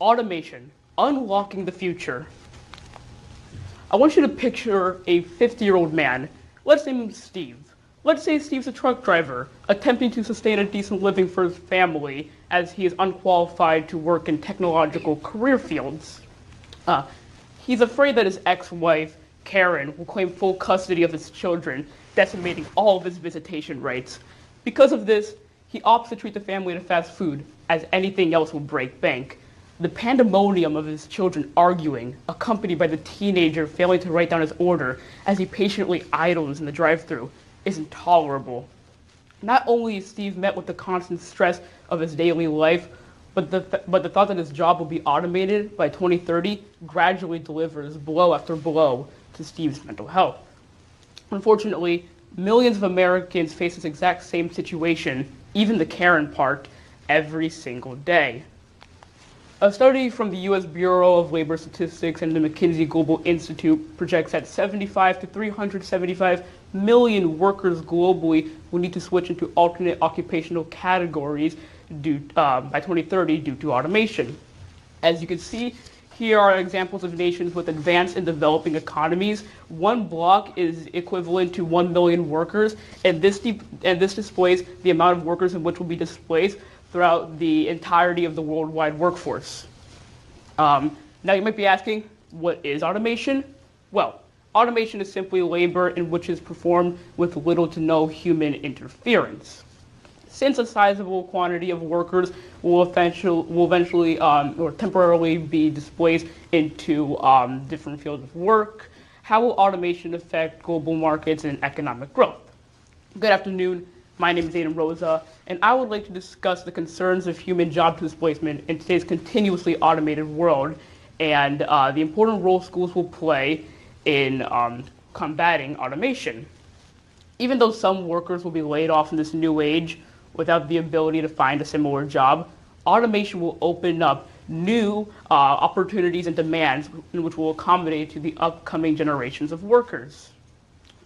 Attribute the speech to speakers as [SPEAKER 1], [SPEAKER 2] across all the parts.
[SPEAKER 1] Automation, unlocking the future. I want you to picture a 50-year-old man. Let's name him Steve. Let's say Steve's a truck driver, attempting to sustain a decent living for his family as he is unqualified to work in technological career fields. He's afraid that his ex-wife, Karen, will claim full custody of his children, decimating all of his visitation rights. Because of this, he opts to treat the family to fast food, as anything else will break bank. The pandemonium of his children arguing, accompanied by the teenager failing to write down his order as he patiently idles in the drive-thru, is intolerable. Not only is Steve met with the constant stress of his daily life, but the thought that his job will be automated by 2030 gradually delivers blow after blow to Steve's mental health. Unfortunately, millions of Americans face this exact same situation, even the Karen part, every single day. A study from the U.S. Bureau of Labor Statistics and the McKinsey Global Institute projects that 75 to 375 million workers globally will need to switch into alternate occupational categories by 2030 due to automation. As you can see, here are examples of nations with advanced and developing economies. One block is equivalent to 1 million workers, and this displays the amount of workers in which will be displaced throughout the entirety of the worldwide workforce. Now you might be asking, what is automation? Well, automation is simply labor in which is performed with little to no human interference. Since a sizable quantity of workers will eventually or temporarily be displaced into different fields of work, how will automation affect global markets and economic growth? Good afternoon. My name is Aiden Rosa, and I would like to discuss the concerns of human job displacement in today's continuously automated world and the important role schools will play in combating automation. Even though some workers will be laid off in this new age without the ability to find a similar job, automation will open up new opportunities and demands in which will accommodate to the upcoming generations of workers.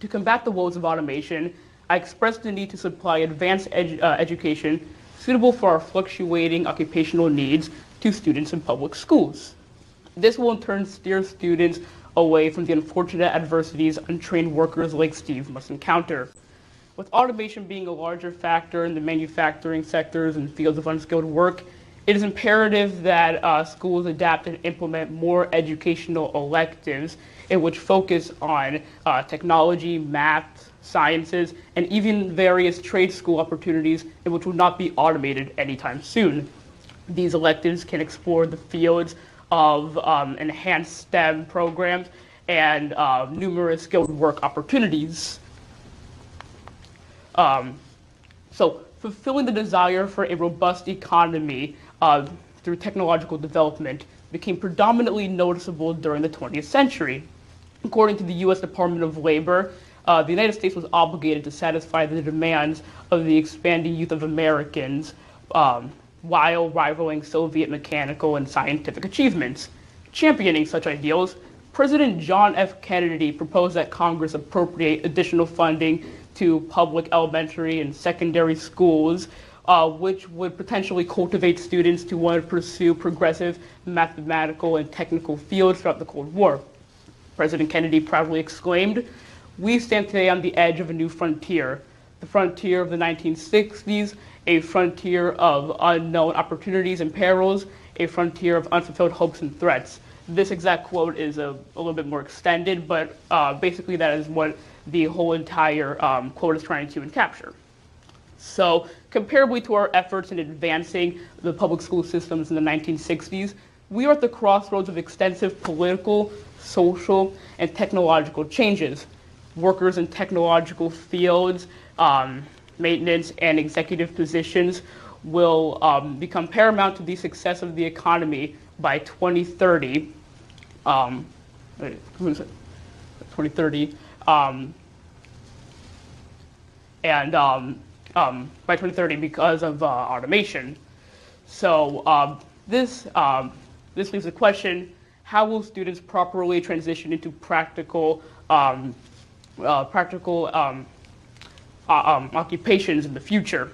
[SPEAKER 1] To combat the woes of automation, I expressed the need to supply advanced education suitable for our fluctuating occupational needs to students in public schools. This will in turn steer students away from the unfortunate adversities untrained workers like Steve must encounter. With automation being a larger factor in the manufacturing sectors and fields of unskilled work, it is imperative that schools adapt and implement more educational electives in which focus on technology, math, sciences, and even various trade school opportunities in which will not be automated anytime soon. These electives can explore the fields of enhanced STEM programs and numerous skilled work opportunities. So fulfilling the desire for a robust economy through technological development became predominantly noticeable during the 20th century. According to the U.S. Department of Labor, the United States was obligated to satisfy the demands of the expanding youth of Americans while rivaling Soviet mechanical and scientific achievements. Championing such ideals, President John F. Kennedy proposed that Congress appropriate additional funding to public elementary and secondary schools, which would potentially cultivate students to want to pursue progressive mathematical and technical fields throughout the Cold War. President Kennedy proudly exclaimed, "We stand today on the edge of a new frontier, the frontier of the 1960s, a frontier of unknown opportunities and perils, a frontier of unfulfilled hopes and threats." This exact quote is a little bit more extended, but basically that is what the whole entire quote is trying to capture. So, comparably to our efforts in advancing the public school systems in the 1960s, we are at the crossroads of extensive political, social, and technological changes. Workers in technological fields, maintenance, and executive positions will become paramount to the success of the economy by 2030. 2030. By 2030 because of automation. So this leaves the question: how will students properly transition into practical occupations in the future?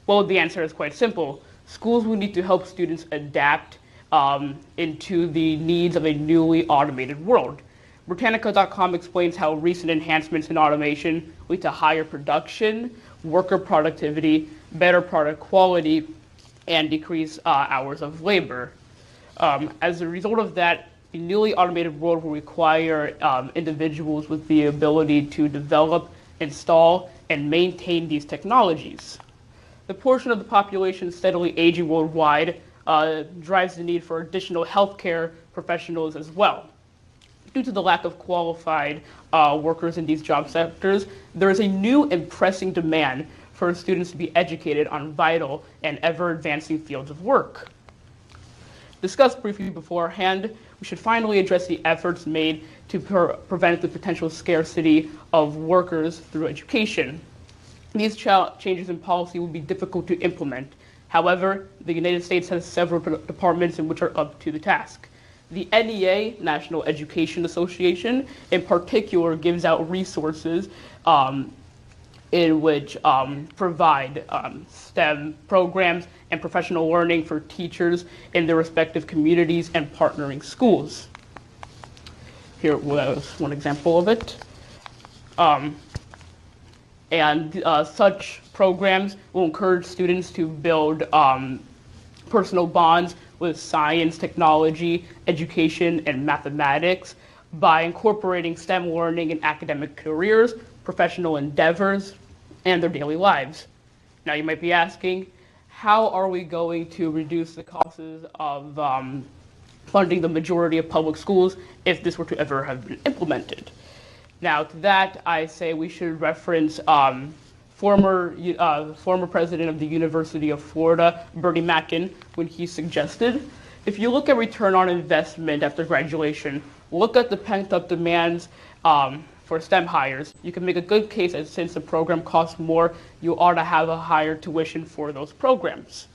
[SPEAKER 1] Well, the answer is quite simple. Schools will need to help students adapt into the needs of a newly automated world. Britannica.com explains how recent enhancements in automation lead to higher production, worker productivity, better product quality, and decreased hours of labor. As a result of that, the newly automated world will require individuals with the ability to develop, install, and maintain these technologies. The portion of the population steadily aging worldwide drives the need for additional healthcare professionals as well. Due to the lack of qualified workers in these job sectors, there is a new and pressing demand for students to be educated on vital and ever-advancing fields of work. Discussed briefly beforehand, we should finally address the efforts made to prevent the potential scarcity of workers through education. These changes in policy will be difficult to implement. However, the United States has several departments in which are up to the task. The NEA, National Education Association, in particular gives out resources in which provide STEM programs and professional learning for teachers in their respective communities and partnering schools. Here was one example of it. Such programs will encourage students to build personal bonds with science, technology, education, and mathematics by incorporating STEM learning in academic careers, professional endeavors, and their daily lives. Now you might be asking, how are we going to reduce the costs of funding the majority of public schools if this were to ever have been implemented? Now to that, I say we should reference former president of the University of Florida, Bernie Mac, when he suggested, if you look at return on investment after graduation, look at the pent-up demands for STEM hires. You can make a good case that since the program costs more, you ought to have a higher tuition for those programs.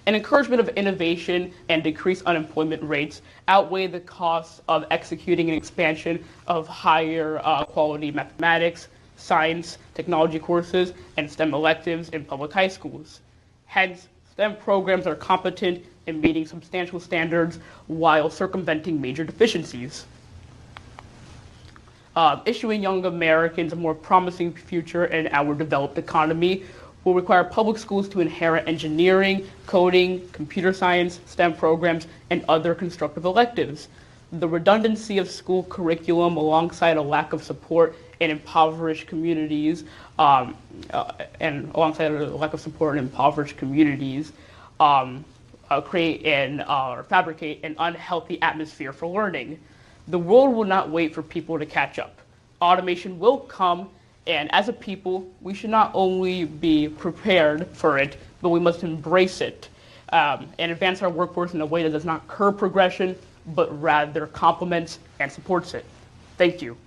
[SPEAKER 1] An encouragement of innovation and decreased unemployment rates outweigh the costs of executing an expansion of higher quality mathematics, science, technology courses, and STEM electives in public high schools. Hence, STEM programs are competent in meeting substantial standards while circumventing major deficiencies. Issuing young Americans a more promising future in our developed economy will require public schools to inherit engineering, coding, computer science, STEM programs, and other constructive electives. The redundancy of school curriculum alongside a lack of support in impoverished communities, create or fabricate an unhealthy atmosphere for learning. The world will not wait for people to catch up. Automation will come, and as a people, we should not only be prepared for it, but we must embrace it and advance our workforce in a way that does not curb progression, but rather complements and supports it. Thank you.